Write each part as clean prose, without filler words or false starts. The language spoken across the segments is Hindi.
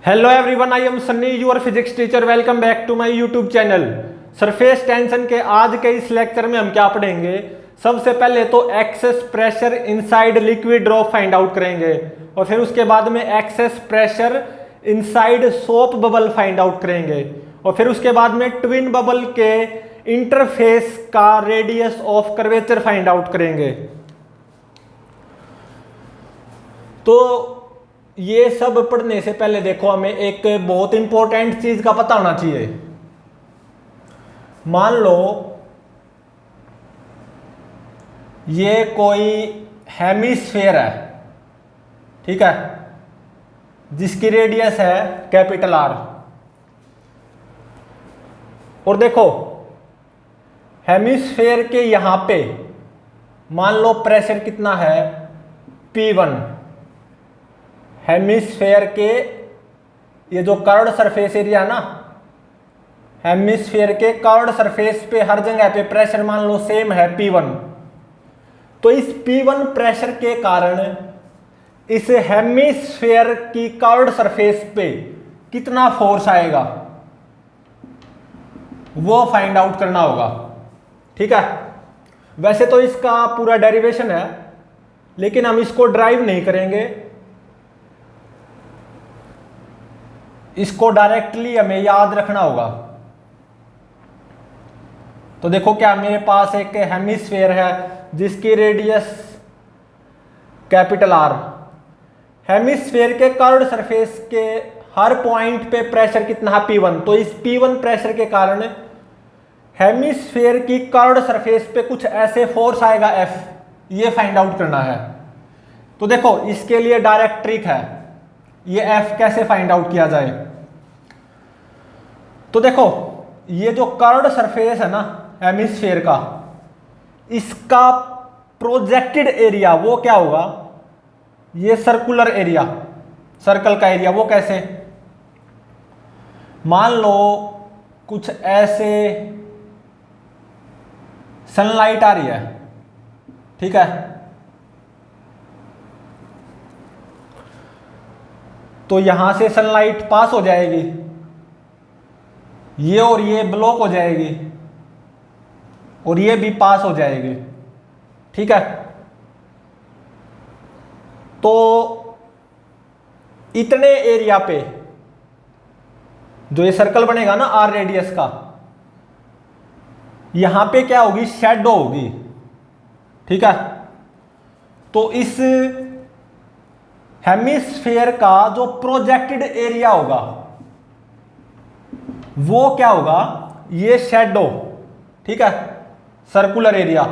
Hello everyone, I am Sunny, your physics teacher. Welcome back to my YouTube channel. Surface tension के आज के इस लेक्चर में हम क्या पढ़ेंगे। सबसे पहले तो access pressure inside liquid drop find out करेंगे और फिर उसके बाद में access pressure inside soap bubble find out करेंगे और फिर उसके बाद में ट्विन बबल के इंटरफेस का radius of curvature find out करेंगे। तो ये सब पढ़ने से पहले देखो हमें एक बहुत इंपॉर्टेंट चीज का पता होना चाहिए। मान लो ये कोई हेमिस्फेयर है, ठीक है, जिसकी रेडियस है कैपिटल आर। और देखो हेमिस्फेयर के यहां पे मान लो प्रेशर कितना है, P1। हेमिस्फेयर के ये जो कर्व्ड सरफेस एरिया ना, हेमिस्फेयर के कर्व्ड सरफेस पे हर जगह पे प्रेशर मान लो सेम है P1। तो इस P1 प्रेशर के कारण इस हेमिस्फेयर की कर्व्ड सरफेस पे कितना फोर्स आएगा वो फाइंड आउट करना होगा, ठीक है। वैसे तो इसका पूरा डेरिवेशन है लेकिन हम इसको ड्राइव नहीं करेंगे, इसको डायरेक्टली हमें याद रखना होगा। तो देखो क्या मेरे पास एक हेमिस्फेयर है जिसकी रेडियस कैपिटल आर। हेमिस्फेयर के कर्व्ड सरफेस के हर पॉइंट पे प्रेशर कितना है, P1। तो इस P1 प्रेशर के कारण हेमिस्फेयर की कर्व्ड सरफेस पे कुछ ऐसे फोर्स आएगा F, ये फाइंड आउट करना है। तो देखो इसके लिए डायरेक्ट ट्रिक है, ये F कैसे फाइंड आउट किया जाए। तो देखो ये जो कर्व्ड सरफेस है ना हेमिस्फेयर का, इसका प्रोजेक्टेड एरिया वो क्या होगा, ये सर्कुलर एरिया, सर्कल का एरिया। वो कैसे, मान लो कुछ ऐसे सनलाइट आ रही है, ठीक है, तो यहां से सनलाइट पास हो जाएगी, ये और ये ब्लॉक हो जाएगी और ये भी पास हो जाएगी, ठीक है। तो इतने एरिया पे जो ये सर्कल बनेगा ना आर रेडियस का, यहां पे क्या होगी, शैडो होगी, ठीक है। तो इस हेमिस्फेयर का जो प्रोजेक्टेड एरिया होगा वो क्या होगा, ये शैडो, ठीक है, सर्कुलर एरिया।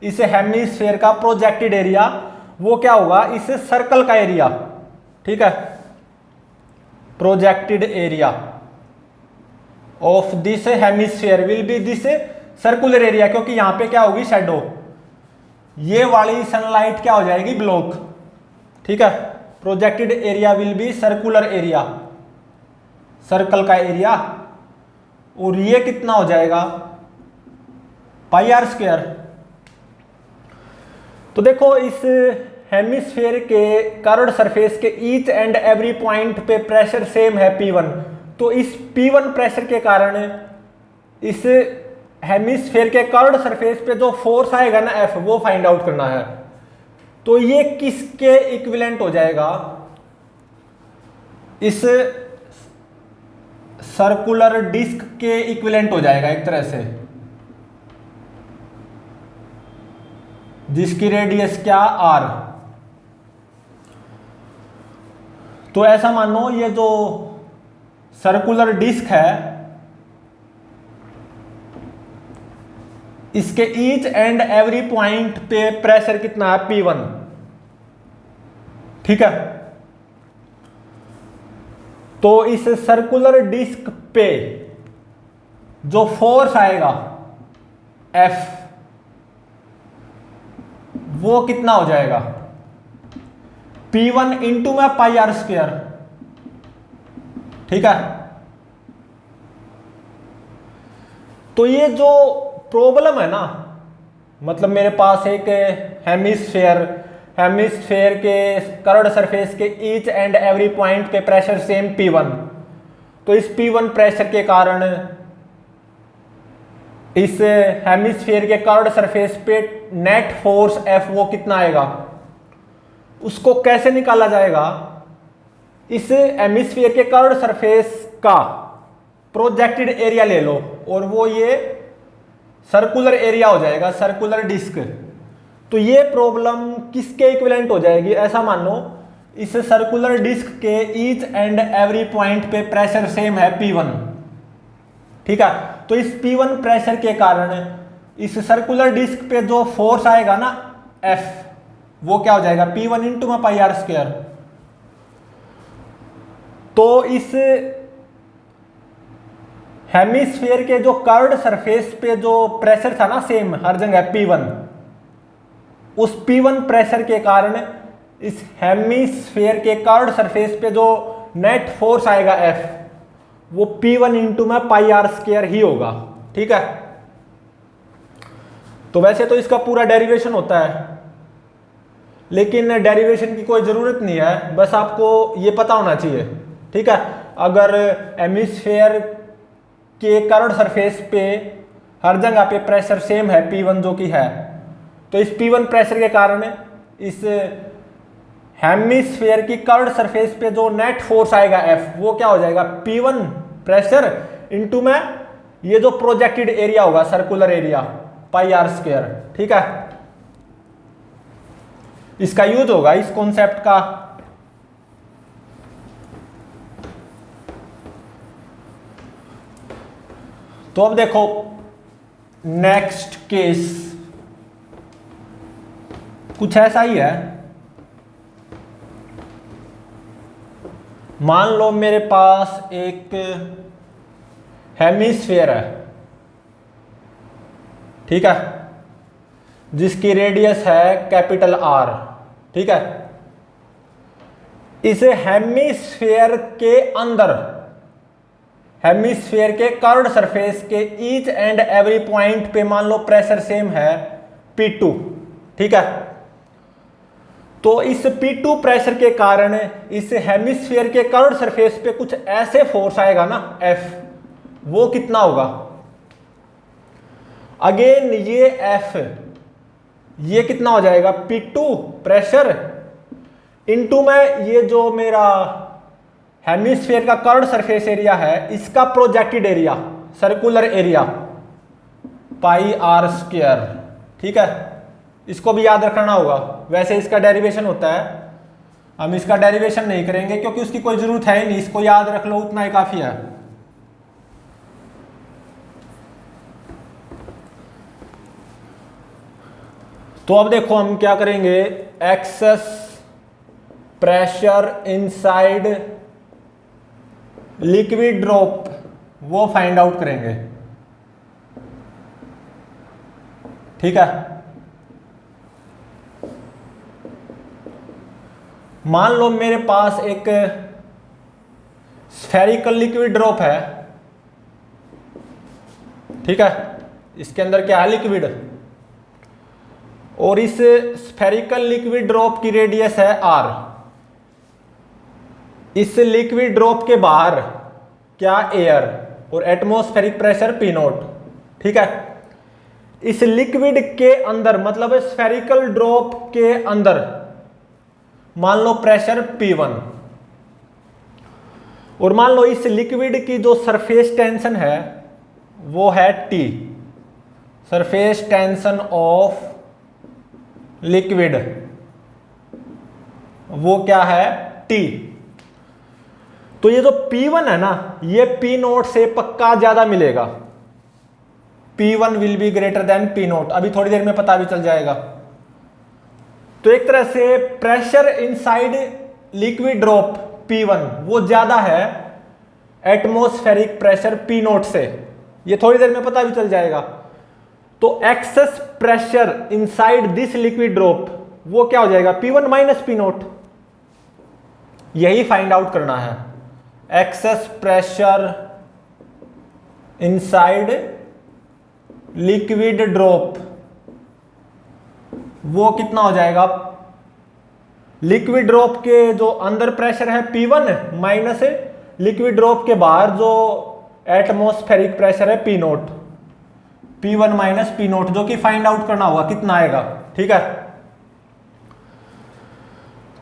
इस हेमिस्फेयर का प्रोजेक्टेड एरिया वो क्या होगा, इस सर्कल का एरिया, ठीक है। Projected area of this hemisphere will be this circular area, क्योंकि यहां पे क्या होगी, शैडो। ये वाली सनलाइट क्या हो जाएगी, ब्लॉक, ठीक है। Projected area will be circular area, circle का एरिया, और ये कितना हो जाएगा, पाई आर स्क्वायर। तो देखो इस हेमिस्फेयर के कर्व्ड सरफेस के ईच एंड एवरी पॉइंट पे प्रेशर सेम है P1। तो इस P1 प्रेशर के कारण इस हेमिस्फेयर के कर्व्ड सरफेस पे जो फोर्स आएगा ना F, वो फाइंड आउट करना है। तो ये किसके इक्विवेलेंट हो जाएगा, इस सर्कुलर डिस्क के इक्विवेलेंट हो जाएगा एक तरह से, जिसकी रेडियस क्या, R। तो ऐसा मानो ये जो सर्कुलर डिस्क है इसके ईच एंड एवरी पॉइंट पे प्रेशर कितना है, P1, ठीक है। तो इस सर्कुलर डिस्क पे जो फोर्स आएगा F, वो कितना हो जाएगा, P1 इंटू में पाई आर स्क्वायर, ठीक है। तो ये जो प्रॉब्लम है ना, मतलब मेरे पास एक हेमिस्फेयर हेमिस्फेयर के कर्व्ड सरफेस के ईच एंड एवरी पॉइंट पे प्रेशर सेम P1। तो इस P1 प्रेशर के कारण इस हेमिस्फेयर के कर्व्ड सरफेस पे नेट फोर्स F वो कितना आएगा, उसको कैसे निकाला जाएगा। इस हेमिस्फेयर के कर्व्ड सरफेस का प्रोजेक्टेड एरिया ले लो और वो ये सर्कुलर एरिया हो जाएगा, सर्कुलर डिस्क। तो ये प्रॉब्लम किसके इक्विवेलेंट हो जाएगी, ऐसा मानो इस सर्कुलर डिस्क के ईच एंड एवरी पॉइंट पे प्रेशर सेम है P1। ठीक है, तो इस P1 प्रेशर के कारण इस सर्कुलर डिस्क पे जो फोर्स आएगा ना F, वो क्या हो जाएगा P1 इंटू में पाई आर स्क्वायर। तो इस हेमिस्फीयर के जो कर्व्ड सरफेस पे जो प्रेशर था ना सेम हर जगह P1, उस P1 प्रेशर के कारण इस हेमिस्फीयर के कर्व्ड सरफेस पे जो नेट फोर्स आएगा F, वो P1 इंटू में पाई आर स्क्वायर ही होगा। ठीक है, तो वैसे तो इसका पूरा डेरिवेशन होता है, लेकिन डेरिवेशन की कोई जरूरत नहीं है, बस आपको ये पता होना चाहिए। ठीक है, अगर हेमिस्फीयर के कर्व्ड सरफेस पे हर जगह पे प्रेशर सेम है P1 जो कि है, तो इस P1 प्रेशर के कारण इस हेमिस्फीयर की कर्व्ड सरफेस पे जो नेट फोर्स आएगा F, वो क्या हो जाएगा P1 प्रेशर इंटू में ये जो प्रोजेक्टेड एरिया होगा circular area pi r square. ठीक है, इसका यूज होगा इस कॉन्सेप्ट का। तो अब देखो नेक्स्ट केस कुछ ऐसा ही है। मान लो मेरे पास एक हेमिस्फीयर है, ठीक है, जिसकी रेडियस है कैपिटल R। ठीक है, इस हेमिस्फीयर के अंदर हेमिस्फीयर के कर्व्ड सरफेस के ईच एंड एवरी पॉइंट पे मान लो प्रेशर सेम है P2। ठीक है, तो इस P2 प्रेशर के कारण इस हेमिस्फीयर के कर्व्ड सरफेस पे कुछ ऐसे फोर्स आएगा ना F, वो कितना होगा। अगेन ये F, ये कितना हो जाएगा P2 प्रेशर इंटू में ये जो मेरा हेमिस्फीयर का कर्व्ड सरफेस एरिया है, इसका projected area circular area pi r square. ठीक है, इसको भी याद रखना होगा। वैसे इसका डेरिवेशन होता है, हम इसका डेरिवेशन नहीं करेंगे क्योंकि उसकी कोई जरूरत है ही नहीं, इसको याद रख लो उतना ही काफी है। तो अब देखो हम क्या करेंगे, access pressure inside liquid drop वो फाइंड आउट करेंगे। ठीक है, मान लो मेरे पास एक स्फेरिकल लिक्विड ड्रॉप है। ठीक है, इसके अंदर क्या है लिक्विड, और इस स्फेरिकल लिक्विड ड्रॉप की रेडियस है R। इस लिक्विड ड्रॉप के बाहर क्या एयर और एटमॉस्फेरिक प्रेशर P0। ठीक है, इस लिक्विड के अंदर मतलब स्फेरिकल ड्रॉप के अंदर मान लो प्रेशर P1, और मान लो इस लिक्विड की जो सरफेस टेंशन है वो है T, surface tension of liquid वो क्या है T। तो ये जो P1 है ना, ये P0 से पक्का ज्यादा मिलेगा, P1 will be greater then P0। अभी थोड़ी देर में पता भी चल जाएगा। तो एक तरह से pressure inside liquid drop P1 वो ज्यादा है एटमॉस्फेरिक प्रेशर P0 से, ये थोड़ी देर में पता भी चल जाएगा। तो access pressure inside this liquid drop वो क्या हो जाएगा P1 माइनस P0। यही फाइंड आउट करना है, excess pressure inside liquid drop वो कितना हो जाएगा लिक्विड ड्रॉप के जो अंदर प्रेशर है P1 माइनस लिक्विड ड्रॉप के बाहर जो एटमॉस्फेरिक प्रेशर है P0, P1 माइनस P0, जो कि फाइंड आउट करना होगा कितना आएगा। ठीक है,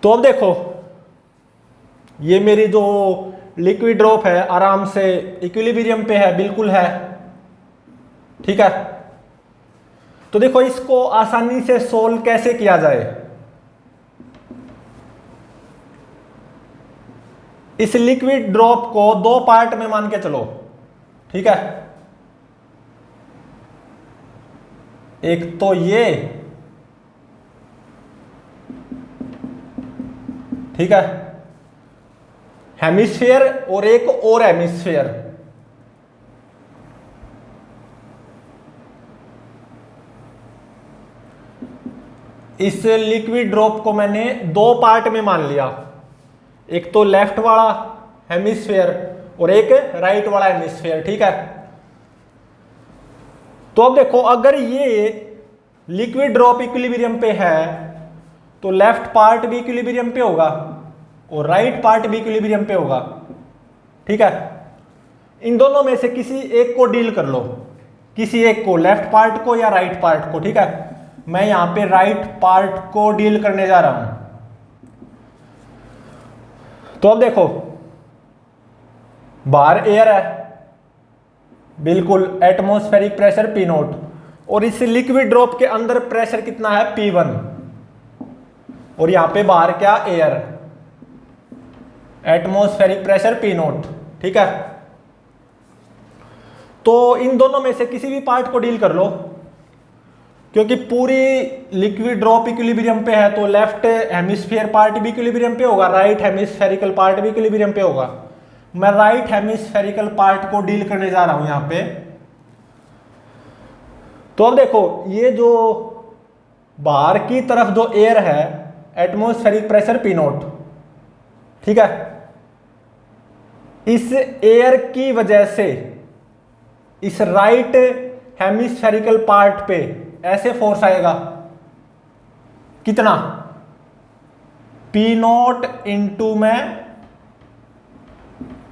तो अब देखो ये मेरी जो लिक्विड ड्रॉप है आराम से इक्विलिब्रियम पे है, बिल्कुल है। ठीक है, तो देखो इसको आसानी से सोल्व कैसे किया जाए। इस लिक्विड ड्रॉप को दो पार्ट में मान के चलो। ठीक है, एक तो ये, ठीक है, हेमिस्फीयर, और एक और हेमिस्फीयर। इस लिक्विड ड्रॉप को मैंने दो पार्ट में मान लिया, एक तो लेफ्ट वाला हेमिस्फीयर और एक राइट वाला हेमिस्फीयर। ठीक है, तो अब देखो अगर ये लिक्विड ड्रॉप इक्विलिब्रियम पे है तो लेफ्ट पार्ट भी इक्विलिब्रियम पे होगा और राइट पार्ट भी इक्विलिब्रियम पे होगा। ठीक है, इन दोनों में से किसी एक को डील कर लो, किसी एक को, लेफ्ट पार्ट को या राइट पार्ट को। ठीक है, मैं यहां पे राइट पार्ट को डील करने जा रहा हूं। तो अब देखो बाहर एयर है, बिल्कुल एटमॉस्फेरिक प्रेशर P0, और इस लिक्विड ड्रॉप के अंदर प्रेशर कितना है P1, और यहां पे बाहर क्या, एयर, एटमॉस्फेरिक प्रेशर P0। ठीक है, तो इन दोनों में से किसी भी पार्ट को डील कर लो, क्योंकि पूरी लिक्विड ड्रॉप इक्विलिब्रियम पे है तो लेफ्ट हेमिस्फीयर पार्ट भी इक्विलिब्रियम पे होगा, राइट हेमिस्फेरिकल पार्ट भी इक्विलिब्रियम पे होगा। मैं राइट हेमिस्फेरिकल पार्ट को डील करने जा रहा हूं यहां पे। तो अब देखो ये जो बाहर की तरफ जो एयर है, एटमॉस्फेरिक प्रेशर P0, ठीक है, इस एयर की वजह से इस राइट हेमिस्फेरिकल पार्ट पे ऐसे फोर्स आएगा, कितना, P0 इंटू में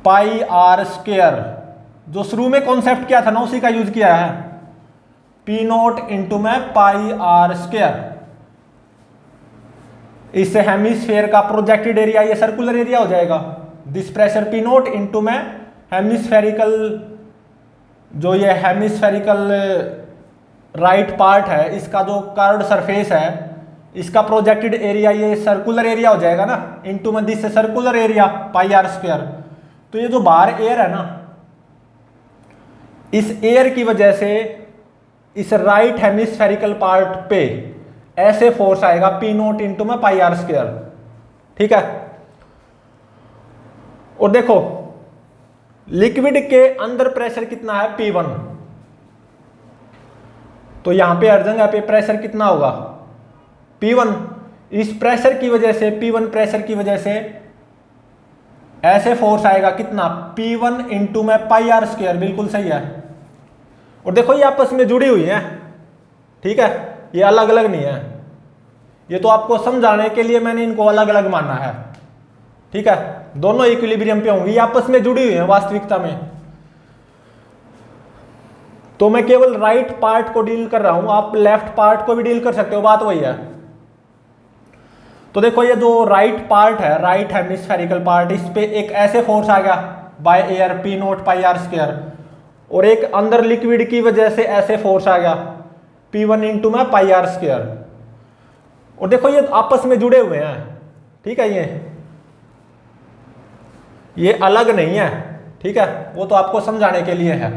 पाई आर स्क्वायर, जो शुरू में कॉन्सेप्ट किया था ना उसी का यूज किया है, P0 इंटू में पाई आर स्क्वायर। इस हेमिस्फीयर का प्रोजेक्टेड एरिया ये सर्कुलर एरिया हो जाएगा। दिस प्रेशर P0 इंटू में हेमिस्फेरिकल, जो ये हेमिस्फेरिकल राइट पार्ट है, इसका जो कर्व्ड सरफेस है, इसका प्रोजेक्टेड एरिया ये सर्कुलर एरिया हो जाएगा ना, इंटू में this circular area pi r square. तो ये जो बाहर एयर है ना, इस एयर की वजह से इस राइट हेमिस्फेरिकल पार्ट पे ऐसे फोर्स आएगा P0 इंटू में पाई आर स्क्वायर। ठीक है, और देखो लिक्विड के अंदर प्रेशर कितना है P1, तो यहां पे हर जगह पे प्रेशर कितना होगा P1। इस प्रेशर की वजह से, P1 प्रेशर की वजह से ऐसे फोर्स आएगा कितना, P1 इंटू में पाई आर स्क्वायर। बिल्कुल सही है, और देखो ये आपस में जुड़ी हुई है। ठीक है, ये अलग अलग नहीं है, ये तो आपको समझाने के लिए मैंने इनको अलग अलग माना है। ठीक है, दोनों इक्विलिब्रियम पे होंगी, ये आपस में जुड़ी हुई है वास्तविकता में। तो मैं केवल राइट पार्ट को डील कर रहा हूं, आप लेफ्ट पार्ट को भी डील कर सकते हो, बात वही है। तो देखो ये जो राइट पार्ट है, राइट हेमिस्फेरिकल पार्ट, इस पे एक ऐसे फोर्स आ गया by air P0 pi r square, और एक अंदर लिक्विड की वजह से ऐसे फोर्स आ गया P1 इंटू में पाई आर स्क्वायर। और देखो ये आपस में जुड़े हुए हैं। ठीक है, ये अलग नहीं है। ठीक है, वो तो आपको समझाने के लिए है।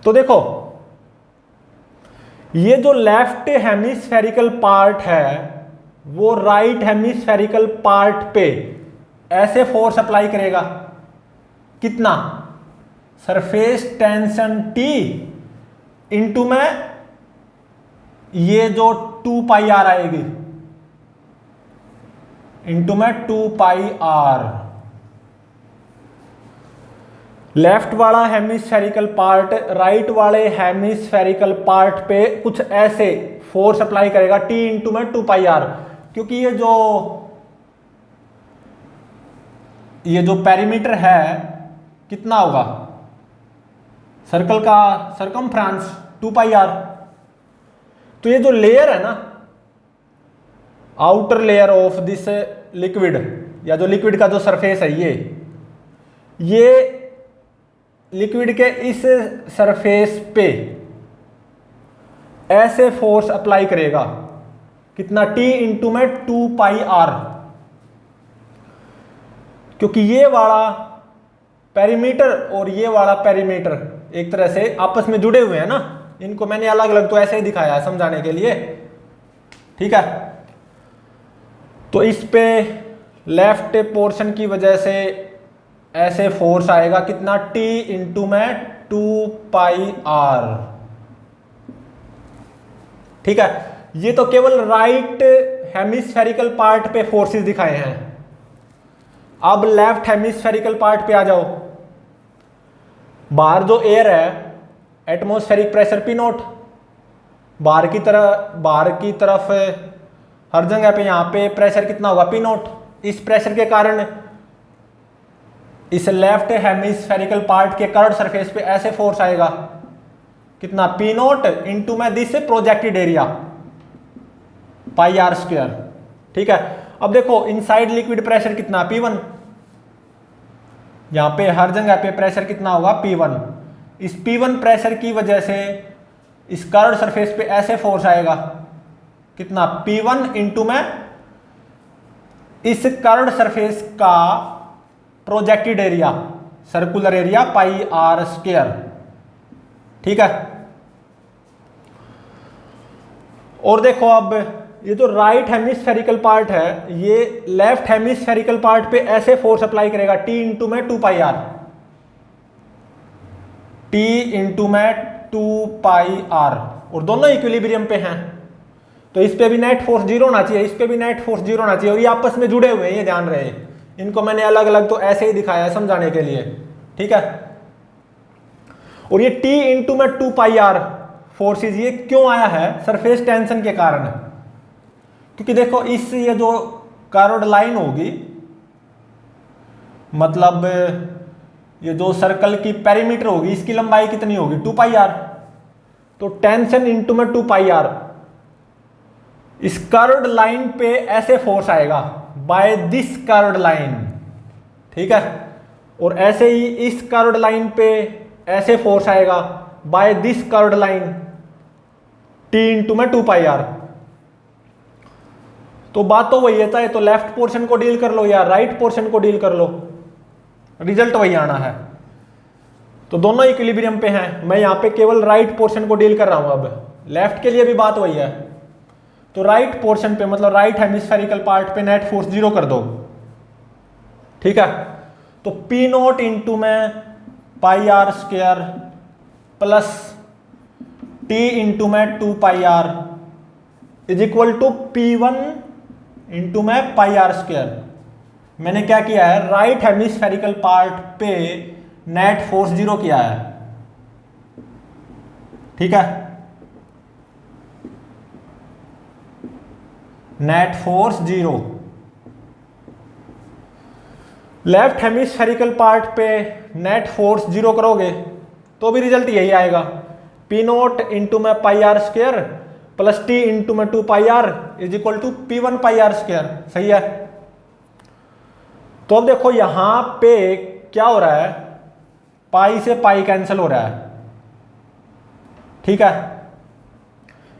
तो देखो ये जो लेफ्ट हेमिस्फेरिकल पार्ट है वो राइट हेमिस्फेरिकल पार्ट पे ऐसे फोर्स अप्लाई करेगा, कितना, सरफेस टेंशन T इंटू में ये जो 2 पाई आर आएगी, इंटू में 2 पाई आर। लेफ्ट वाला हेमिस्फेरिकल पार्ट राइट वाले हेमिस्फेरिकल पार्ट पे कुछ ऐसे फोर्स अप्लाई करेगा T इंटू में 2 पाई आर। क्योंकि ये जो पेरीमीटर है कितना होगा, सर्कल का सरकमफ्रेंस 2πr। तो ये जो लेयर है ना, outer layer of this liquid, या जो लिक्विड का जो सरफेस है, ये लिक्विड के इस सरफेस पे ऐसे फोर्स अप्लाई करेगा, कितना, T इंटू में 2πr। क्योंकि ये वाला पेरीमीटर और ये वाला पेरीमीटर एक तरह से आपस में जुड़े हुए हैं ना, इनको मैंने अलग अलग तो ऐसे ही दिखाया है समझाने के लिए, ठीक है। तो इस पे लेफ्ट पोर्शन की वजह से ऐसे फोर्स आएगा, कितना, T इंटू में 2πr, ठीक है। ये तो केवल राइट हेमिस्फेरिकल पार्ट पे फोर्सेस दिखाए हैं। अब लेफ्ट हेमिस्फेरिकल पार्ट पे आ जाओ। बाहर जो एयर है, एटमॉस्फेरिक प्रेशर P0, बाहर की तरफ हर जगह पे यहाँ पे प्रेशर कितना होगा, P0। इस प्रेशर के कारण इस लेफ्ट हेमिस्फेरिकल पार्ट के कर्व्ड सरफेस पे ऐसे फोर्स आएगा, कितना, P0 इंटू में दिस प्रोजेक्टेड एरिया πr², ठीक है। अब देखो इनसाइड लिक्विड प्रेशर कितना, P1। यहां पे हर जगह पे प्रेशर कितना होगा, P1। इस P1 प्रेशर की वजह से इस कर्व्ड सरफेस पे ऐसे फोर्स आएगा, कितना, P1 इंटू में इस कर्व्ड सरफेस का projected area, circular area πr², ठीक है। और देखो अब ये जो राइट हेमिस्फेरिकल पार्ट है, ये लेफ्ट हेमिस्फेरिकल पार्ट पे ऐसे फोर्स अप्लाई करेगा, T इंटू में 2πr, T इंटू में 2πr, और दोनों इक्विलिब्रियम पे हैं। तो इस पे भी नेट फोर्स 0 होना चाहिए, इस पे भी नेट फोर्स 0 होना चाहिए, और ये आपस में जुड़े हुए हैं, ये ध्यान रहे। इनको मैंने अलग अलग तो ऐसे ही दिखाया है समझाने के लिए, ठीक है। और ये T इंटू में 2πr फोर्सेस ये क्यों आया है, सरफेस टेंशन के कारण। क्योंकि देखो ये जो कर्व्ड लाइन होगी, मतलब ये जो सर्कल की पेरीमीटर होगी, इसकी लंबाई कितनी होगी, 2πr। तो टेंशन इंटू में 2πr, इस कर्व्ड लाइन पे ऐसे फोर्स आएगा बाय दिस कर्व्ड लाइन, ठीक है। और ऐसे ही इस कर्व्ड लाइन पे ऐसे फोर्स आएगा by this curved line, T into में 2πr। तो बात तो वही है, चाहे तो लेफ्ट पोर्शन को डील कर लो या राइट पोर्शन को डील कर लो, रिजल्ट वही आना है। तो दोनों इक्विलिब्रियम पे हैं, मैं यहाँ पे केवल राइट पोर्शन को डील कर रहा हूं। अब लेफ्ट के लिए भी बात वही है। तो राइट पोर्शन पे, मतलब राइट हेमिस्फेरिकल पार्ट पे नेट फोर्स 0 कर दो, ठीक है। तो P0 इंटू में πr² प्लस T इंटू में 2πr is equal to P1 into में πr²। मैंने क्या किया है, राइट हेमिस्फेरिकल पार्ट पे नेट फोर्स 0 किया है, ठीक है। Net force 0। Left hemispherical part पे नेट फोर्स 0 करोगे तो भी रिजल्ट यही आएगा, P0 इंटू में πr² प्लस T इंटू में 2πr is equal to P1 πr², सही है। तो अब देखो यहां पे क्या हो रहा है, पाई से पाई कैंसिल हो रहा है, ठीक है।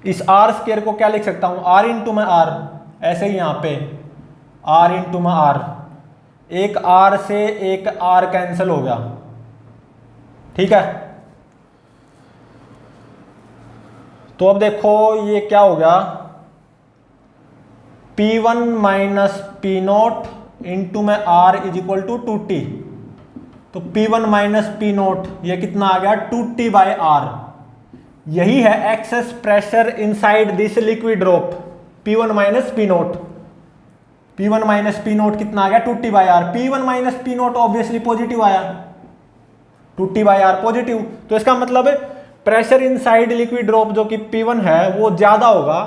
इस r² को क्या लिख सकता हूं, r इंटू में r, ऐसे ही यहां पे r इंटू में r, एक r से एक r कैंसिल हो गया, ठीक है। तो अब देखो ये क्या हो गया, P1 माइनस P0 इंटू में r is equal to 2t। तो P1 माइनस P0 ये कितना आ गया, 2t बाय r। यही है excess pressure inside this liquid drop, P1 minus P0। P1 minus P0 कितना आ गया, 2t by r। P1 minus P0 obviously positive आया, 2t बाय r पॉजिटिव। तो इसका मतलब है प्रेशर इनसाइड लिक्विड ड्रॉप जो कि P1 है वो ज्यादा होगा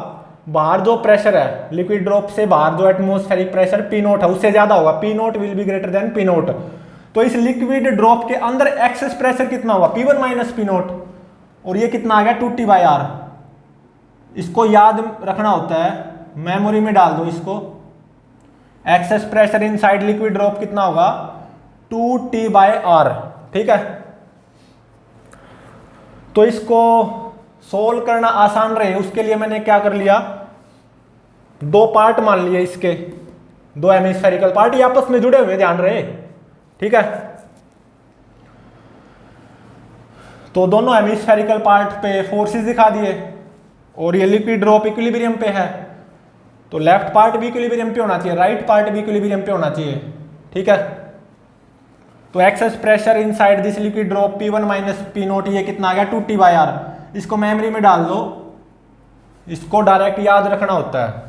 बाहर जो प्रेशर है लिक्विड ड्रॉप से बाहर जो एटमॉस्फेरिक प्रेशर पी नोट है उससे ज्यादा होगा, P note will be greater then P note. तो इस लिक्विड ड्रॉप के अंदर एक्सेस प्रेशर कितना होगा, P1 माइनस पी नोट, और ये कितना आ गया 2T/R। इसको याद रखना होता है, मेमोरी में डाल दो इसको। Access pressure inside liquid drop कितना होगा 2T/R। ठीक है, तो इसको सोल्व करना आसान रहे उसके लिए मैंने क्या कर लिया, दो पार्ट मान लिए इसके, दो हेमिस्फेरिकल पार्ट, ये आपस में जुड़े हुए ध्यान रहे। ठीक है, तो दोनों हेमिस्फेरिकल पार्ट पे फोर्सेस दिखा दिए, और ये लिक्विड ड्रॉप इक्विलिब्रियम पे है, तो लेफ्ट पार्ट भी इक्विलिब्रियम पे होना चाहिए, राइट पार्ट भी इक्विलिब्रियम पे होना चाहिए। ठीक है, तो access pressure inside this liquid drop P1 minus P note, ये कितना आ गया 2T/R। इसको मेमोरी में डाल दो, इसको डायरेक्ट याद रखना होता है।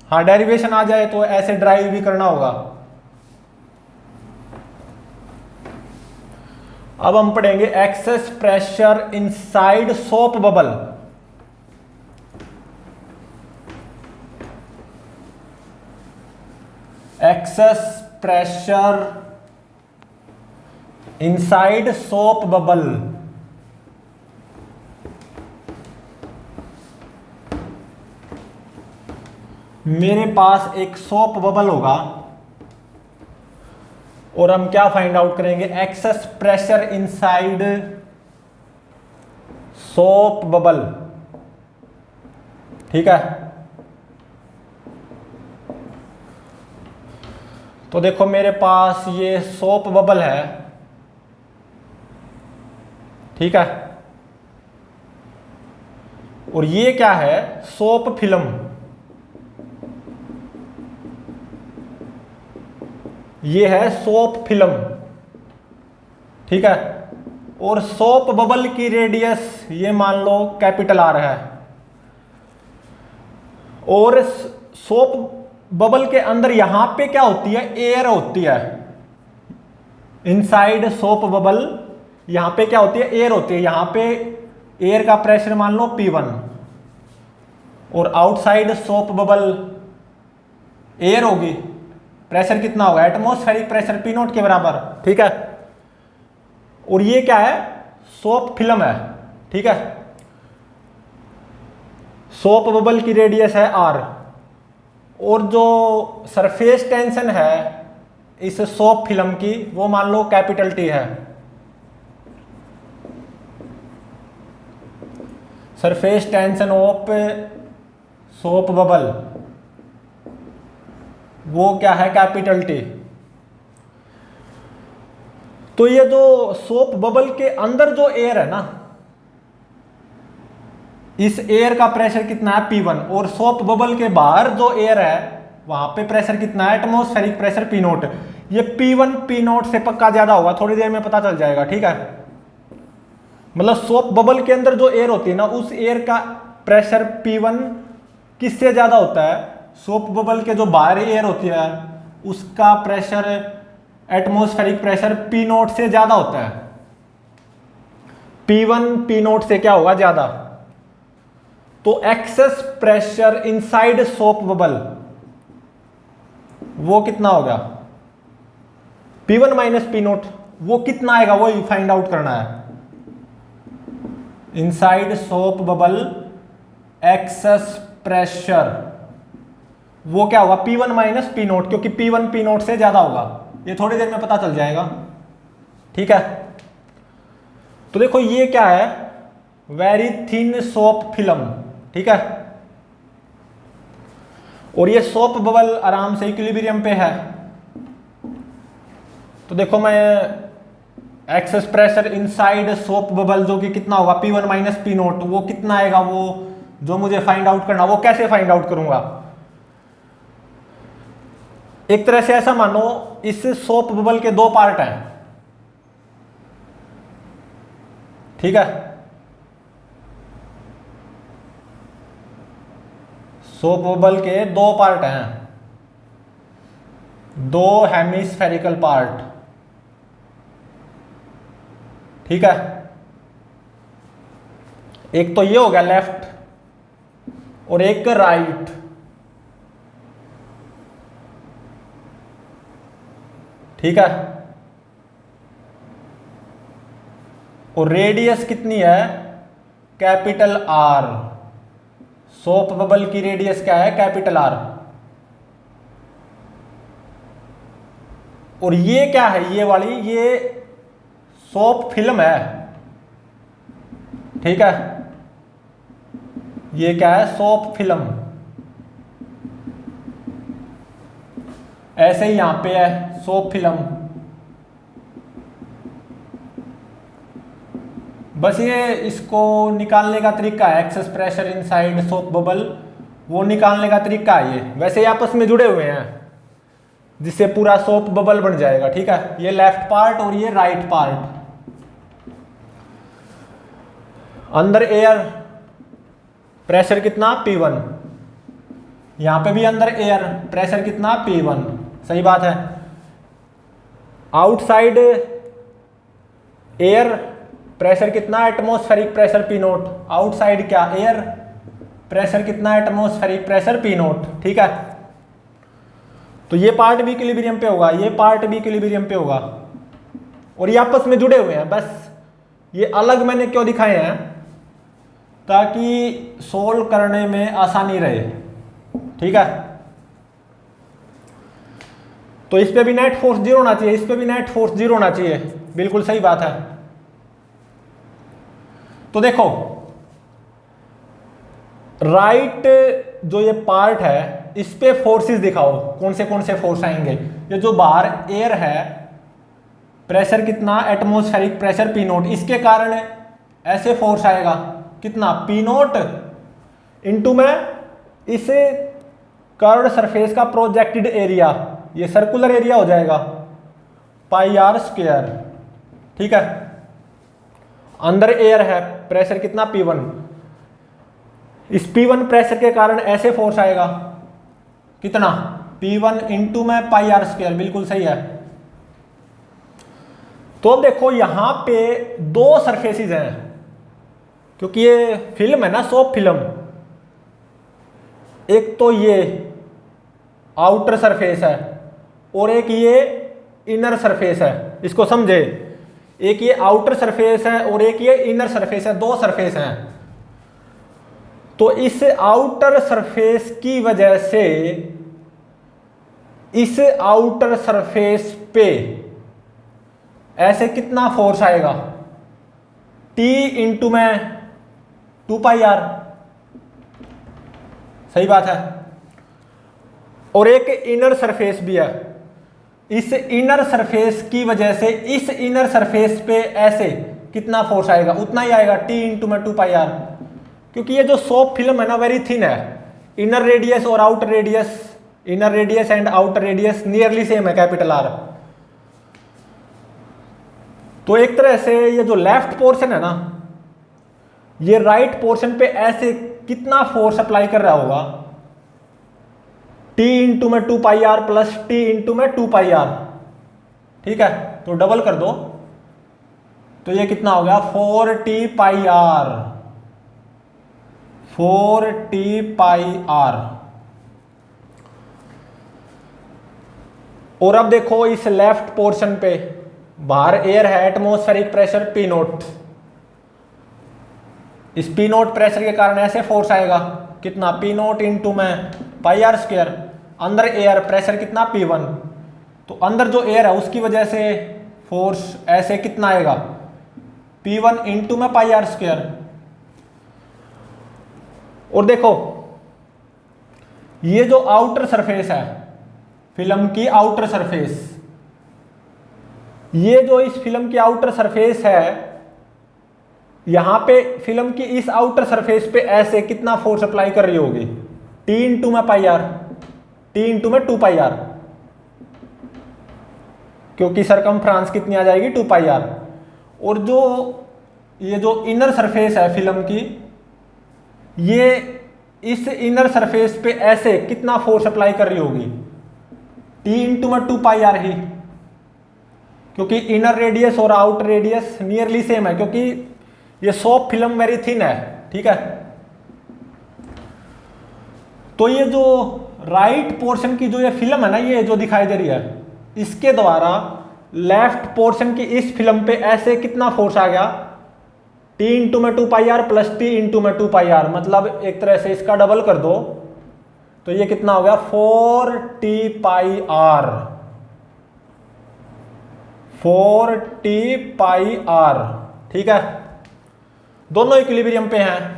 हाँ, डेरिवेशन आ जाए तो ऐसे ड्राइव भी करना होगा। अब हम पढ़ेंगे access pressure inside soap bubble. Access pressure inside soap bubble. मेरे पास एक सोप बबल होगा और हम क्या फाइंड आउट करेंगे, access pressure inside soap bubble. ठीक है, तो देखो मेरे पास ये सोप बबल है। ठीक है, और ये क्या है, सोप फिल्म। ये है सोप फिल्म। ठीक है, और सोप बबल की रेडियस ये मान लो कैपिटल R है, और सोप बबल के अंदर यहां पे क्या होती है, एयर होती है। इनसाइड सोप बबल यहां पे क्या होती है, एयर होती है। यहां पे एयर का प्रेशर मान लो P1, और आउटसाइड सोप बबल एयर होगी, प्रेशर कितना होगा, एटमॉस्फेरिक प्रेशर P नोट के बराबर। ठीक है, और ये क्या है, सोप फिल्म है। ठीक है, सोप बबल की रेडियस है R, और जो सरफेस टेंशन है इस सोप फिल्म की वो मान लो कैपिटल T है। Surface tension of soap bubble वो क्या है, कैपिटल T। तो ये जो सोप बबल के अंदर जो एयर है ना, इस एयर का प्रेशर कितना है P1, और सोप बबल के बाहर जो एयर है वहां पे प्रेशर कितना है, एटमॉस्फेरिक प्रेशर P नोट। ये P1 P नोट से पक्का ज्यादा होगा, थोड़ी देर में पता चल जाएगा। ठीक है, मतलब सोप बबल के अंदर जो एयर होती है ना, उस एयर का प्रेशर P1 किससे ज्यादा होता है, सोप बबल के जो बाहर एयर होती है उसका pressure atmospheric pressure P naught से ज्यादा होता है। P1 P नोट से क्या होगा, ज्यादा। तो access pressure inside soap bubble वो कितना होगा, P1 माइनस P नोट, वो कितना आएगा वो फाइंड आउट करना है। Inside soap bubble excess pressure वो क्या होगा, P1 माइनस P नोट, क्योंकि P1 P नोट से ज्यादा होगा। ये थोड़ी देर में पता चल जाएगा। ठीक है, तो देखो ये क्या है, वेरी थिन सोप फिल्म। ठीक है, और ये सोप बबल आराम से इक्विलिब्रियम पे है। तो देखो मैं access pressure inside soap bubble जो कि कितना होगा, P1 माइनस P नोट, वो कितना आएगा, वो जो मुझे फाइंड आउट करना, वो कैसे फाइंड आउट करूंगा। एक तरह से ऐसा मानो इस सोप बबल के दो पार्ट हैं। ठीक है, सोप बबल के दो पार्ट हैं, दो हेमिस्फेरिकल पार्ट। ठीक है, एक तो ये हो गया लेफ्ट, और एक राइट। ठीक है, और रेडियस कितनी है, कैपिटल आर। सोप बबल की रेडियस क्या है, कैपिटल आर। और ये क्या है, ये वाली, ये सोप फिल्म है। ठीक है, ये क्या है, सोप फिल्म। ऐसे ही यहां पे है सोप फिल्म। बस ये इसको निकालने का तरीका है, excess pressure inside soap bubble, वो निकालने का तरीका है ये। वैसे ये आपस में जुड़े हुए हैं, जिससे पूरा सोप बबल बन जाएगा। ठीक है, ये लेफ्ट पार्ट और ये राइट पार्ट। अंदर एयर प्रेशर कितना, P1। यहां पे भी अंदर एयर प्रेशर कितना, P1। सही बात है। आउटसाइड एयर प्रेशर कितना, एटमॉस्फेरिक प्रेशर P0। आउटसाइड क्या, एयर प्रेशर कितना, एटमॉस्फेरिक प्रेशर P0। ठीक है, तो ये पार्ट भी इक्विलिब्रियम पे होगा, ये पार्ट भी इक्विलिब्रियम पे होगा, और ये आपस में जुड़े हुए हैं। बस ये अलग मैंने क्यों दिखाए हैं, ताकि सोल्व करने में आसानी रहे। ठीक है, तो इस पे भी नेट फोर्स 0 होना चाहिए, इस पे भी नेट फोर्स 0 होना चाहिए। बिल्कुल सही बात है। तो देखो, राइट जो ये पार्ट है, इस पे फोर्सेस दिखाओ, कौन से फोर्स आएंगे। ये जो बाहर एयर है, प्रेशर कितना, एटमॉस्फेरिक प्रेशर P0, इसके कारण ऐसे फोर्स आएगा कितना, P0 इंटू में इस कर्व्ड सरफेस का प्रोजेक्टेड एरिया, ये सर्कुलर एरिया हो जाएगा, πr²। ठीक है, अंदर एयर है, प्रेशर कितना, P1। इस P1 प्रेशर के कारण ऐसे फोर्स आएगा कितना, P1 इंटू में πr²। बिल्कुल सही है। तो अब देखो यहां पे दो सरफेसेस हैं, क्योंकि ये फिल्म है ना, सोप फिल्म। एक तो ये आउटर सरफेस है और एक ये इनर सरफेस है, इसको समझे। एक ये आउटर सरफेस है और एक ये इनर सरफेस है, दो सरफेस हैं। तो इस आउटर सरफेस की वजह से इस आउटर सरफेस पे ऐसे कितना फोर्स आएगा, T इंटू में 2πr। सही बात है। और एक इनर सरफेस भी है, इस इनर सरफेस की वजह से इस इनर सरफेस पे ऐसे कितना फोर्स आएगा, उतना ही आएगा, T इंटू में 2πr। क्योंकि ये जो सोप फिल्म है ना, वेरी थिन है। इनर रेडियस और outer radius, inner radius and outer radius nearly same है, कैपिटल R। तो एक तरह से ये जो लेफ्ट पोर्शन है ना, ये राइट पोर्शन पे ऐसे कितना फोर्स अप्लाई कर रहा होगा, T इंटू में 2πr प्लस T इंटू में 2πr। ठीक है, तो डबल कर दो, तो ये कितना हो गया, 4t πr, 4t πr। और अब देखो इस लेफ्ट पोर्शन पे बाहर एयर है, एटमॉस्फेरिक प्रेशर P0। इस P0 प्रेशर के कारण ऐसे फोर्स आएगा कितना, P0 इंटू में πr²। अंदर एयर प्रेशर कितना, P1। तो अंदर जो एयर है उसकी वजह से फोर्स ऐसे कितना आएगा, P1 इंटू में πr²। और देखो ये जो आउटर सरफेस है, फिल्म की आउटर सरफेस, ये जो इस फिल्म की आउटर सरफेस है, यहां पे फिल्म की इस आउटर सरफेस पे ऐसे कितना फोर्स अप्लाई कर रही होगी, T इंटू में πr, T इंटू में 2πr, क्योंकि सरकमफ्रांस कितनी आ जाएगी, 2πr। और जो ये जो इनर सरफेस है फिल्म की, ये इस इनर सरफेस पे ऐसे कितना फोर्स अप्लाई कर रही होगी, T इंटू में 2πr ही, क्योंकि इनर रेडियस और आउटर रेडियस नियरली सेम है, क्योंकि ये सोप फिल्म वेरी थिन है। ठीक है, तो ये जो राइट पोर्शन की जो ये फिल्म है ना, ये जो दिखाई दे रही है, इसके द्वारा लेफ्ट पोर्शन की इस फिल्म पे ऐसे कितना फोर्स आ गया, T इंटू में 2πr प्लस T इंटू में 2πr, मतलब एक तरह से इसका डबल कर दो तो ये कितना हो गया 4t πr, 4t πr। ठीक है, दोनों इक्विलिब्रियम पे हैं।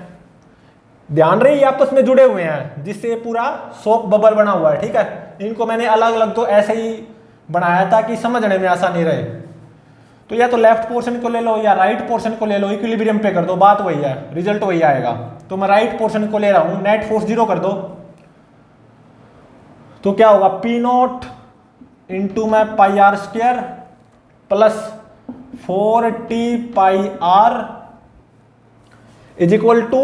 ध्यान रहे ये आपस में जुड़े हुए हैं, जिससे पूरा सोप बबल बना हुआ है। ठीक है, इनको मैंने अलग अलग तो ऐसे ही बनाया था कि समझने में आसानी रहे। तो या तो लेफ्ट पोर्शन को ले लो या राइट पोर्शन को ले लो, इक्विलिब्रियम पे कर दो, बात वही है, रिजल्ट वही आएगा। तो मैं राइट पोर्शन को ले रहा हूं, नेट फोर्स 0 कर दो तो क्या होगा P नॉट इंटू में πr² plus 4t πr is equal to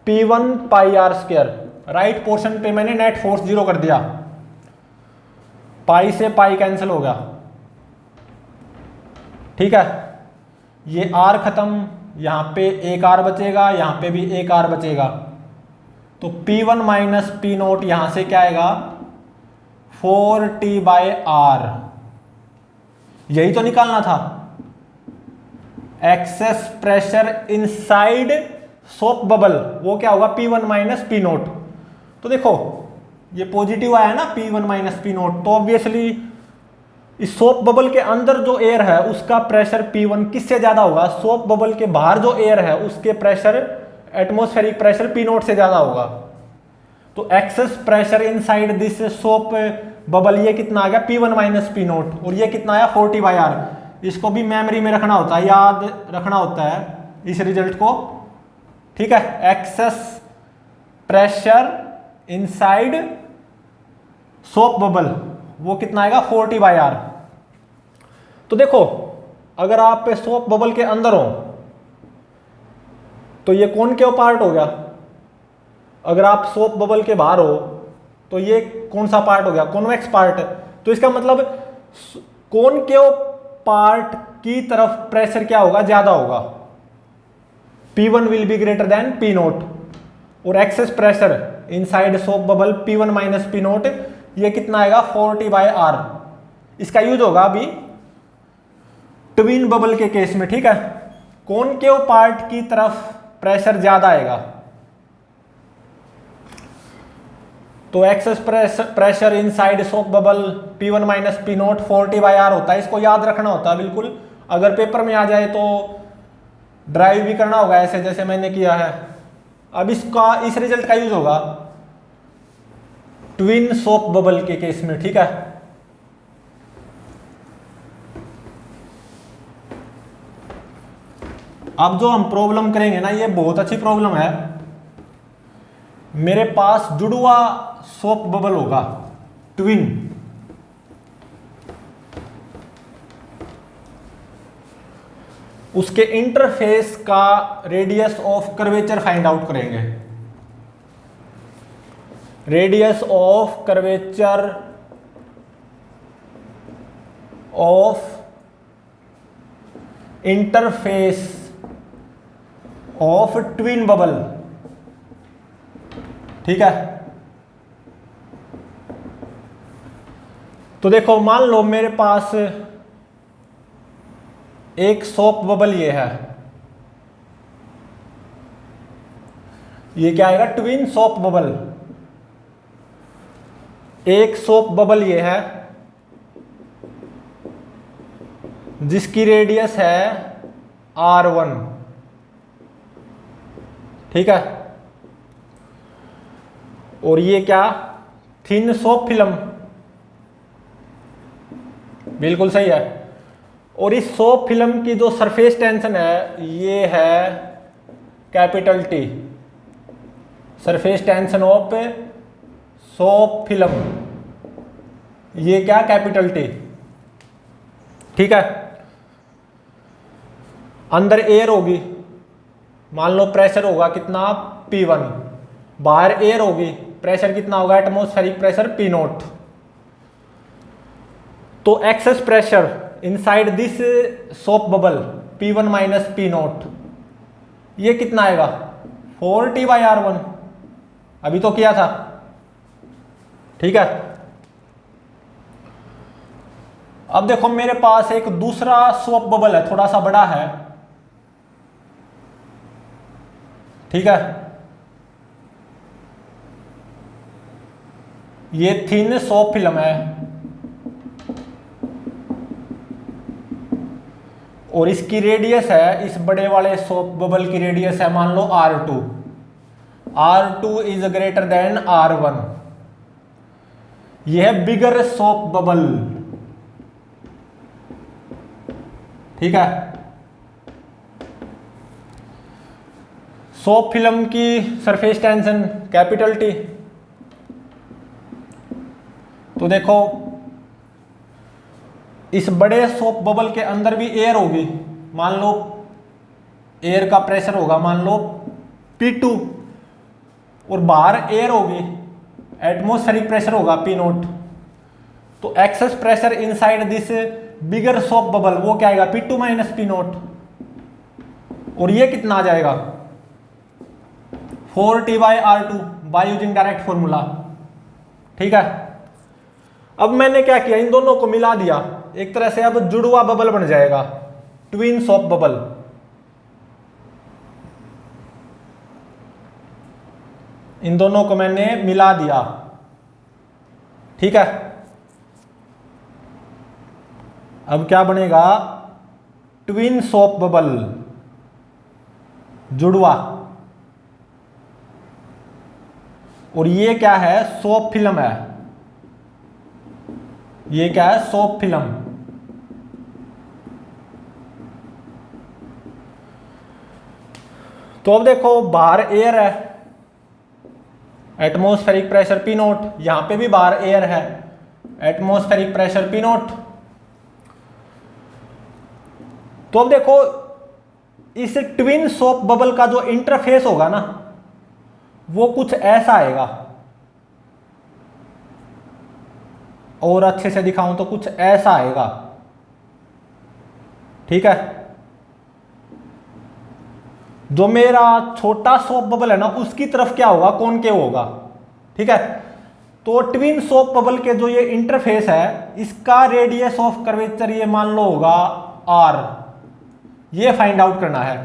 P1πr²। Right portion पे मैंने नेट फोर्स 0 कर दिया, पाई से पाई कैंसिल हो गया। ठीक है, ये r खत्म, यहां पे एक r बचेगा, यहां पे भी एक r बचेगा। तो P1 माइनस P नोट यहां से क्या आएगा 4t/r, यही तो निकालना था। Access pressure inside soap bubble, वो क्या होगा P1 माइनस P नोट। तो देखो ये पॉजिटिव आया ना P1 माइनस P नोट, तो ऑब्वियसली इस सोप बबल के अंदर जो एयर है उसका प्रेशर P1 किससे ज्यादा होगा, सोप बबल के बाहर जो एयर है उसके pressure atmospheric pressure P naught से ज्यादा होगा। तो access pressure inside this soap bubble ये कितना आ गया P1 माइनस P नोट, और ये कितना आया 4t/r। इसको भी मेमोरी में रखना होता है, याद रखना होता है इस रिजल्ट को। ठीक है, excess pressure inside soap bubble वो कितना आएगा 4t/r। तो देखो अगर आप सोप बबल के अंदर हो तो ये कॉनकेव पार्ट हो गया, अगर आप सोप बबल के बाहर हो तो ये कौन सा पार्ट हो गया, कॉन्वेक्स पार्ट। तो इसका मतलब कॉनकेव पार्ट की तरफ प्रेशर क्या होगा, ज्यादा होगा, P1 will be greater than P naught. और excess pressure inside soap bubble P1 minus P naught ये कितना आएगा 4t/r। इसका यूज होगा अभी ट्विन बबल के केस में। ठीक है, कॉनकेव पार्ट की तरफ प्रेशर ज्यादा आएगा, तो access pressure inside soap bubble P1 minus P note 4t/r होता है। इसको याद रखना होता है बिल्कुल, अगर पेपर में आ जाए तो ड्राइव भी करना होगा ऐसे जैसे मैंने किया है। अब इसका इस रिजल्ट का यूज होगा ट्विन सोप बबल के केस में। ठीक है, अब जो हम प्रॉब्लम करेंगे ना, ये बहुत अच्छी प्रॉब्लम है। मेरे पास जुड़वा सोप बबल होगा ट्विन, उसके इंटरफेस का radius of curvature find out करेंगे। Radius of curvature of interface of twin bubble. ठीक है, तो देखो मान लो मेरे पास एक सोप बबल ये है, ये क्या आएगा ट्विन सोप बबल। एक सोप बबल ये है जिसकी रेडियस है R1। ठीक है, और ये क्या थिन सोप फिल्म, बिल्कुल सही है। और इस सोप फिल्म की जो सरफेस टेंशन है ये है capital T, surface tension of soap film, ये क्या कैपिटल T। ठीक है, अंदर एयर होगी, मान लो प्रेशर होगा कितना P1, बाहर एयर होगी, प्रेशर कितना होगा एटमॉस्फेरिक प्रेशर P नोट। तो access pressure inside this soap bubble P1 minus P naught ये कितना आएगा 4t/r1। अभी तो किया था, ठीक है। अब देखो मेरे पास एक दूसरा सोप बबल है, थोड़ा सा बड़ा है, ठीक है। ये थिन सोप फिल्म है और इसकी रेडियस है, इस बड़े वाले सोप बबल की रेडियस है मान लो R2। R2 is greater than R1। यह है बिगर सोप बबल, ठीक है। सोप फिल्म की सरफेस टेंशन कैपिटल T। तो देखो इस बड़े सोप बबल के अंदर भी एयर होगी, मान लो एयर का प्रेशर होगा मान लो P2 और बाहर एयर होगी, एटमॉस्फेरिक प्रेशर होगा P0। तो access pressure inside this bigger soap bubble वो क्या आएगा P2 माइनस P0। और ये कितना आ जाएगा 4T/R2 by using direct formula, ठीक है। अब मैंने क्या किया, इन दोनों को मिला दिया एक तरह से, अब जुड़वा बबल बन जाएगा, ट्विन सोप बबल। इन दोनों को मैंने मिला दिया, ठीक है। अब क्या बनेगा ट्विन सोप बबल, जुड़वा। और ये क्या है सोप फिल्म है, ये क्या है सोप फिल्म। तो अब देखो बाहर एयर है, एटमॉस्फेरिक प्रेशर P0, यहां पे भी बाहर एयर है, एटमॉस्फेरिक प्रेशर P0। तो अब देखो इस ट्विन सोप बबल का जो इंटरफेस होगा ना वो कुछ ऐसा आएगा, और अच्छे से दिखाऊं तो कुछ ऐसा आएगा, ठीक है। जो मेरा छोटा सोप बबल है ना उसकी तरफ क्या होगा कॉनकेव होगा, ठीक है। तो ट्विन सोप बबल के जो ये इंटरफेस है इसका रेडियस ऑफ कर्वेचर ये मान लो होगा R, ये फाइंड आउट करना है।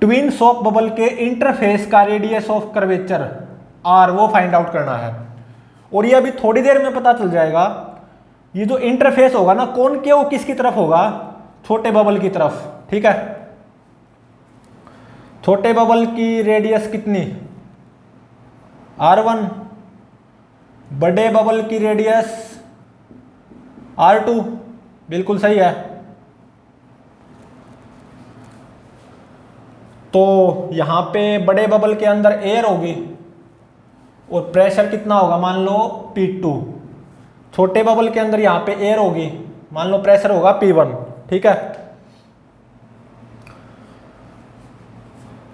ट्विन सोप बबल के इंटरफेस का रेडियस ऑफ कर्वेचर R वो फाइंड आउट करना है। और ये अभी थोड़ी देर में पता चल जाएगा। ये जो इंटरफेस होगा ना कॉनकेव किसकी तरफ होगा, छोटे बबल की तरफ, ठीक है। छोटे बबल की रेडियस कितनी R1, बड़े बबल की रेडियस R2, बिल्कुल सही है। तो यहां पे बड़े बबल के अंदर एयर होगी और प्रेशर कितना होगा मान लो P2। छोटे बबल के अंदर यहां पे एयर होगी, मान लो प्रेशर होगा P1, ठीक है।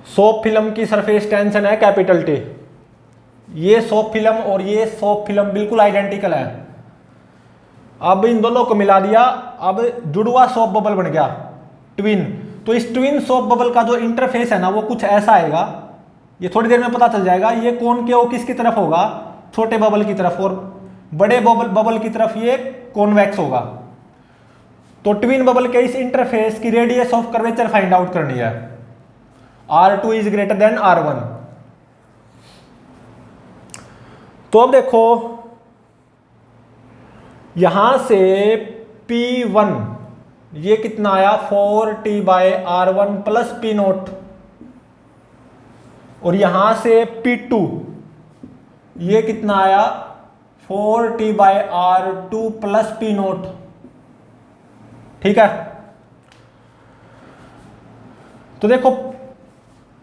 सोप फिल्म की सरफेस टेंशन है कैपिटल T। ये सोप फिल्म और ये सोप फिल्म बिल्कुल आइडेंटिकल है। अब इन दोनों को मिला दिया, अब जुड़वा सोप बबल बन गया ट्विन। तो इस ट्विन सोप बबल का जो इंटरफेस है ना वो कुछ ऐसा आएगा, ये थोड़ी देर में पता चल जाएगा। ये कॉनकेव किसकी तरफ होगा, छोटे बबल की तरफ, और बड़े बबल की तरफ ये कॉन्वेक्स होगा। तो ट्विन बबल के इस इंटरफेस की radius of curvature find out करनी है, R2 is greater than R1। तो अब देखो यहां से P1 ये कितना आया 4T/R1 प्लस P0, और यहां से P2 ये कितना आया 4T/R2 प्लस P0, ठीक है। तो देखो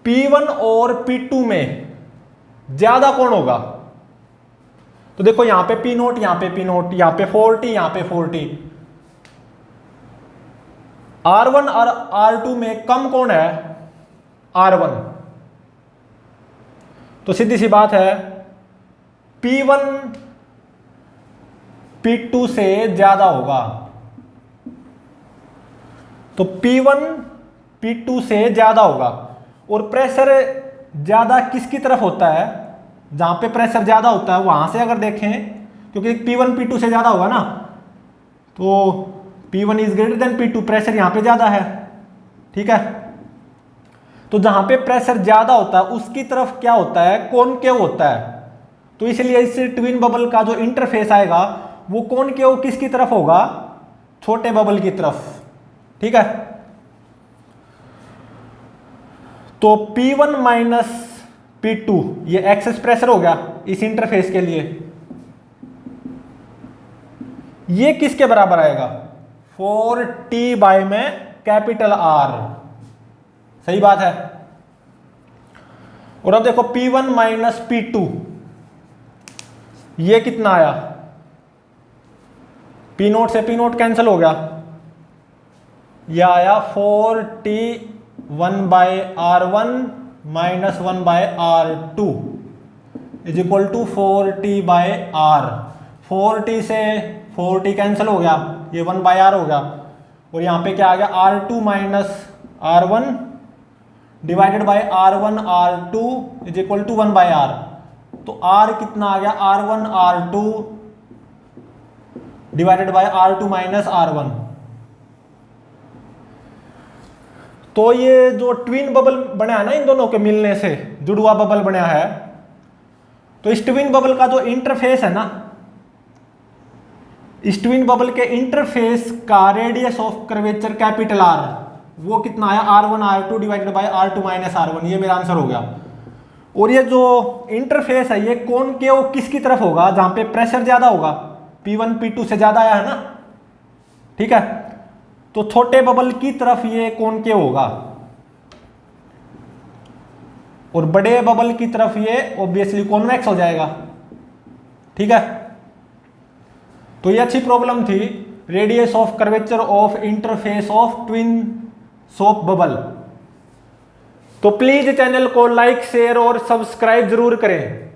P1 और P2 में ज्यादा कौन होगा, तो देखो यहां पे P0, यहां पे P0, यहां पे 4T, यहां पे 4T। R1 और R2 में कम कौन है, R1। तो सीधी सी बात है P1 P2 से ज्यादा होगा, तो P1 P2 से ज्यादा होगा। और प्रेशर ज्यादा किसकी तरफ होता है, जहां पे प्रेशर ज्यादा होता है वहां से अगर देखें, क्योंकि P1 P2 से ज्यादा होगा ना, तो P1 is greater than P2, pressure यहां पे ज्यादा है, ठीक है। तो जहां पे प्रेशर ज्यादा होता है उसकी तरफ क्या होता है, कॉनकेव होता है। तो इसलिए इससे ट्विन बबल का जो इंटरफेस आएगा वो कॉनकेव किसकी तरफ होगा, छोटे बबल की तरफ, ठीक है। तो P1 माइनस P2 ये एक्सेस प्रेशर हो गया इस इंटरफेस के लिए, ये किसके बराबर आएगा, 4T बाय में कैपिटल R, सही बात है। और अब देखो P1 माइनस P2 ये कितना आया, P नोट से P नोट कैंसिल हो गया, यह आया 4T 1 बाय R1 minus 1 by R2 is equal to 4T by R। 4T से 4T कैंसिल हो गया, ये 1 बाय R हो गया, और यहां पे क्या आ गया, R2 minus R1 divided by R1 R2 is equal to 1 by R। तो R कितना आ गया, R1 R2 divided by R2 minus R1। तो ये जो ट्विन बबल बना है ना, इन दोनों के मिलने से जुड़वा बबल बना है, तो इस ट्विन बबल का जो इंटरफेस है ना, इस ट्विन बबल के इंटरफेस का radius of curvature capital R वो कितना आया, R1 R2 divided by R2 minus R1, ये मेरा आंसर हो गया। और ये जो इंटरफेस है ये कॉनकेव किसकी तरफ होगा, जहां पे प्रेशर ज्यादा होगा, P1 P2 से ज्यादा आया है ना, ठीक है। तो छोटे बबल की तरफ ये कॉनकेव होगा, और बड़े बबल की तरफ ये ऑब्वियसली कॉन्वेक्स हो जाएगा, ठीक है। तो ये अच्छी प्रॉब्लम थी, radius of curvature of interface of twin soap bubble. तो प्लीज चैनल को लाइक शेयर और सब्सक्राइब जरूर करें।